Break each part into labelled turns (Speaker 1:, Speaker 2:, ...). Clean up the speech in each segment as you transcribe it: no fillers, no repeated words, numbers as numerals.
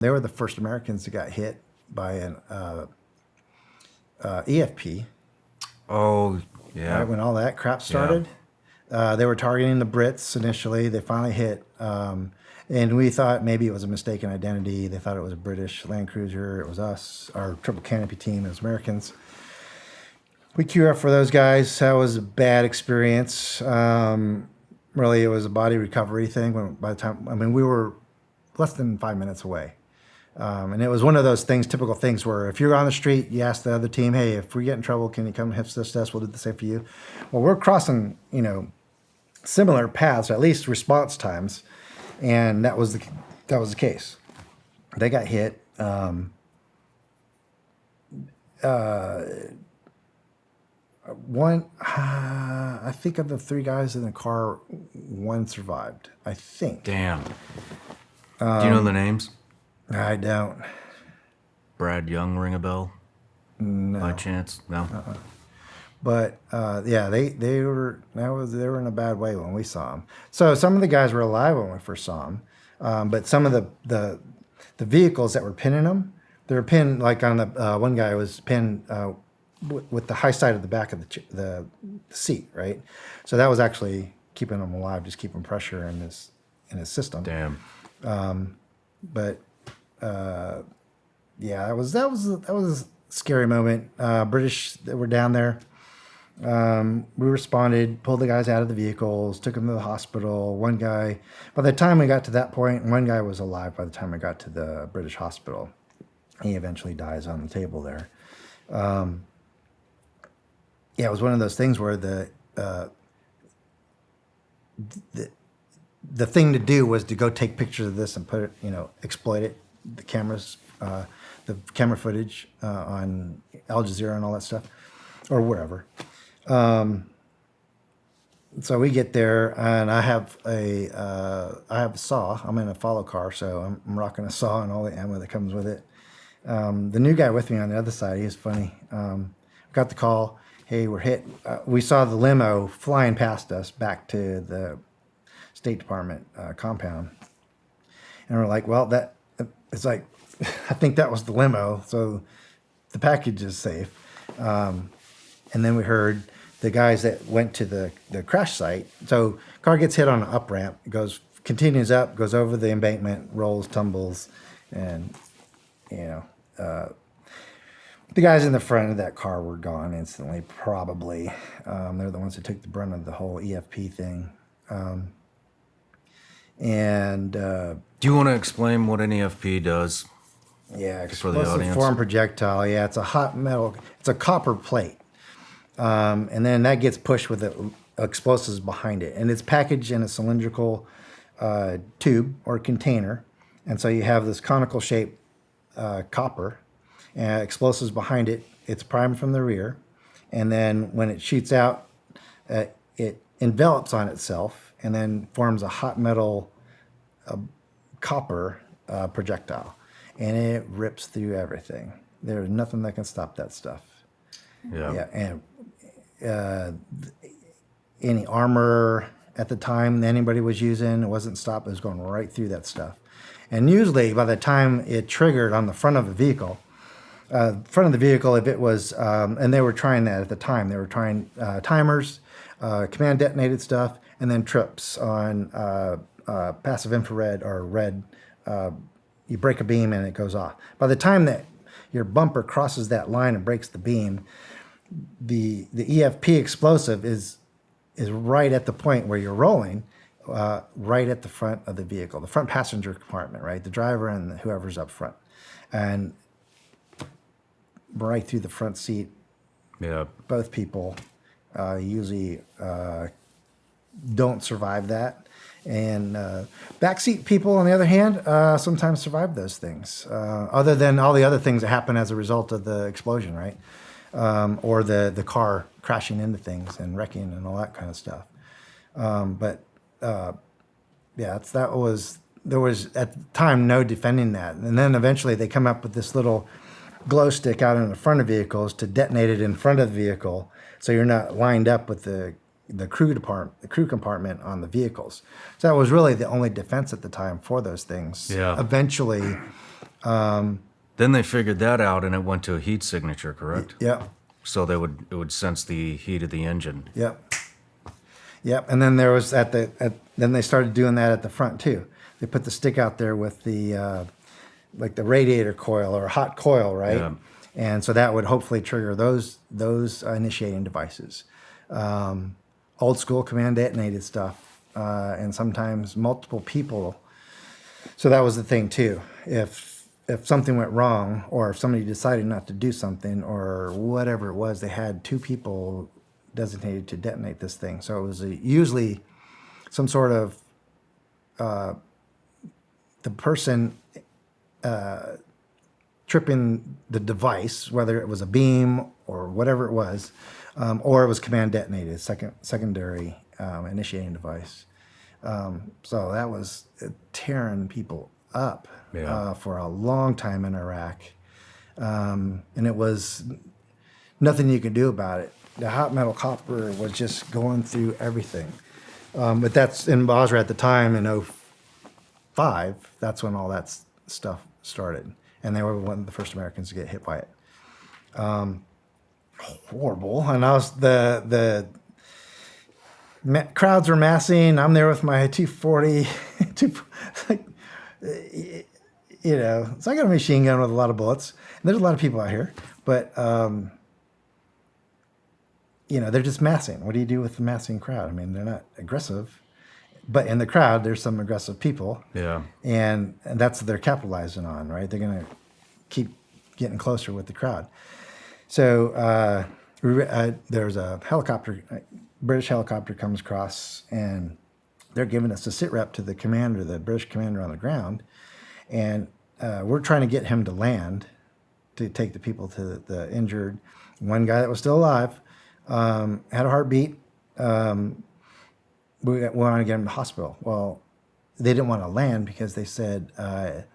Speaker 1: They were the first Americans that got hit by an EFP.
Speaker 2: Oh, yeah.
Speaker 1: Right, when all that crap started. They were targeting the Brits initially. They finally hit. And we thought maybe it was a mistaken identity. They thought it was a British Land Cruiser. It was us, our triple canopy team. It was Americans. We queue up for those guys. That was a bad experience. Really, it was a body recovery thing. By the time, we were less than 5 minutes away. And it was one of those things, typical things where if you're on the street, you ask the other team, hey, if we get in trouble, can you come assist us? We'll do the same for you. Well, we're crossing, similar paths, at least response times. And that was the case. They got hit. I think of the 3 guys in the car, 1 survived. I think.
Speaker 2: Damn. Do you know the names?
Speaker 1: I don't.
Speaker 2: Brad Young ring a bell?
Speaker 1: No.
Speaker 2: By chance? No.
Speaker 1: But they were in a bad way when we saw them. So some of the guys were alive when we first saw them, but some of the vehicles that were pinning them, they were pinned like on the one guy was pinned with the high side of the back of the seat, right? So that was actually keeping him alive, just keeping pressure in his system.
Speaker 2: Damn.
Speaker 1: But that was a scary moment. British that were down there. We responded, pulled the guys out of the vehicles, took them to the hospital. One guy, by the time we got to that point, one guy was alive by the time we got to the British hospital. He eventually dies on the table there. It was one of those things where the thing to do was to go take pictures of this and put it, exploit it, the cameras, the camera footage on Al Jazeera and all that stuff, or wherever. So we get there, and I have a saw. I'm in a follow car, so I'm rocking a saw and all the ammo that comes with it. The new guy with me on the other side, he was funny. Got the call. Hey, we're hit. We saw the limo flying past us back to the State Department compound, and we're like, well, it's like, I think that was the limo, so the package is safe. And then we heard the guys that went to the crash site. So car gets hit on an up ramp, continues up, goes over the embankment, rolls, tumbles, and the guys in the front of that car were gone instantly. Probably they're the ones who took the brunt of the whole EFP thing.
Speaker 2: Do you want to explain what an EFP does?
Speaker 1: Yeah,
Speaker 2: for the
Speaker 1: explosive
Speaker 2: audience?
Speaker 1: formed projectile. Yeah, it's a hot metal. It's a copper plate. And then that gets pushed with the explosives behind it. And it's packaged in a cylindrical tube or container. And so you have this conical shaped copper, and explosives behind it. It's primed from the rear. And then when it shoots out, it envelops on itself and then forms a hot metal copper projectile. And it rips through everything. There's nothing that can stop that stuff.
Speaker 2: Yeah.
Speaker 1: And any armor at the time anybody was using, it wasn't stopped. It was going right through that stuff. And usually by the time it triggered on the front of the vehicle, if it was, and they were trying that at the time, they were trying timers, command detonated stuff, and then trips on passive infrared or red. You break a beam and it goes off. By the time that your bumper crosses that line and breaks the beam, the EFP explosive is right at the point where you're rolling, right at the front of the vehicle, the front passenger compartment, right? The driver and whoever's up front. And right through the front seat, both people usually don't survive that. And backseat people, on the other hand, sometimes survive those things, other than all the other things that happen as a result of the explosion, right? Or the car crashing into things and wrecking and all that kind of stuff. There was at the time no defending that. And then eventually they come up with this little glow stick out in the front of vehicles to detonate it in front of the vehicle, so you're not lined up with the crew compartment on the vehicles. So that was really the only defense at the time for those things.
Speaker 2: Yeah.
Speaker 1: Eventually,
Speaker 2: Then they figured that out, and it went to a heat signature, correct?
Speaker 1: Yep.
Speaker 2: So it would sense the heat of the engine.
Speaker 1: Yep. Yep. And then there was then they started doing that at the front too. They put the stick out there with the like the radiator coil or hot coil, right?
Speaker 2: Yeah.
Speaker 1: And so that would hopefully trigger those initiating devices. Old school command detonated stuff, and sometimes multiple people. So that was the thing too. If something went wrong, or if somebody decided not to do something, or whatever it was, they had 2 people designated to detonate this thing. So it was usually some sort of the person tripping the device, whether it was a beam or whatever it was, or it was command detonated, secondary initiating device. So that was tearing people up for a long time in Iraq. And it was nothing you could do about it. The hot metal copper was just going through everything. But that's in Basra at the time in 2005. That's when all that stuff started. And they were one of the first Americans to get hit by it. Horrible. And I was the crowds were massing. I'm there with my 240. You know, so I got a machine gun with a lot of bullets. And there's a lot of people out here, but you know, they're just massing. What do you do with the massing crowd? I mean, they're not aggressive, but in the crowd, there's some aggressive people.
Speaker 2: Yeah.
Speaker 1: And that's what they're capitalizing on, right? They're going to keep getting closer with the crowd. So there's a helicopter, British helicopter comes across, and they're giving us a sit rep to the commander, the British commander on the ground. And we're trying to get him to land to take the people to the injured. One guy that was still alive had a heartbeat. We wanted to get him to the hospital. Well, they didn't want to land because they said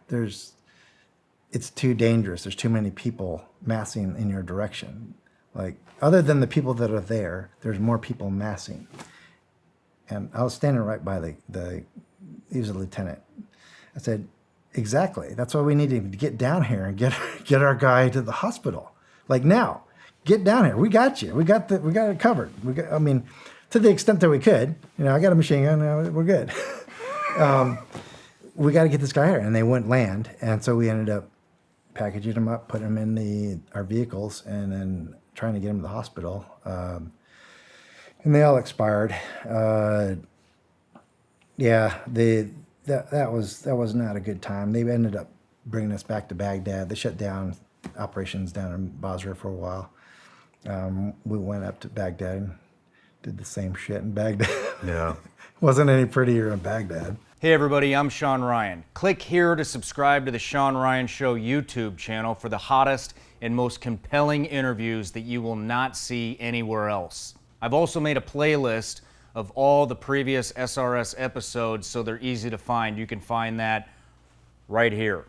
Speaker 1: it's too dangerous. There's too many people massing in your direction. Like, other than the people that are there, there's more people massing. And I was standing right by he was a lieutenant. I said, exactly. That's why we need to get down here and get our guy to the hospital. Like, now, get down here. We got you. We got it covered. I mean, to the extent that we could. You know, I got a machine gun. We're good. We got to get this guy here, and they wouldn't land. And so we ended up packaging him up, putting him in our vehicles, and then trying to get him to the hospital. And they all expired. Yeah, that was not a good time. They ended up bringing us back to Baghdad. They shut down operations down in Basra for a while. We went up to Baghdad and did the same shit in Baghdad.
Speaker 2: Yeah.
Speaker 1: Wasn't any prettier in Baghdad.
Speaker 3: Hey everybody, I'm Shawn Ryan. Click here to subscribe to the Shawn Ryan Show YouTube channel for the hottest and most compelling interviews that you will not see anywhere else. I've also made a playlist of all the previous SRS episodes so they're easy to find. You can find that right here.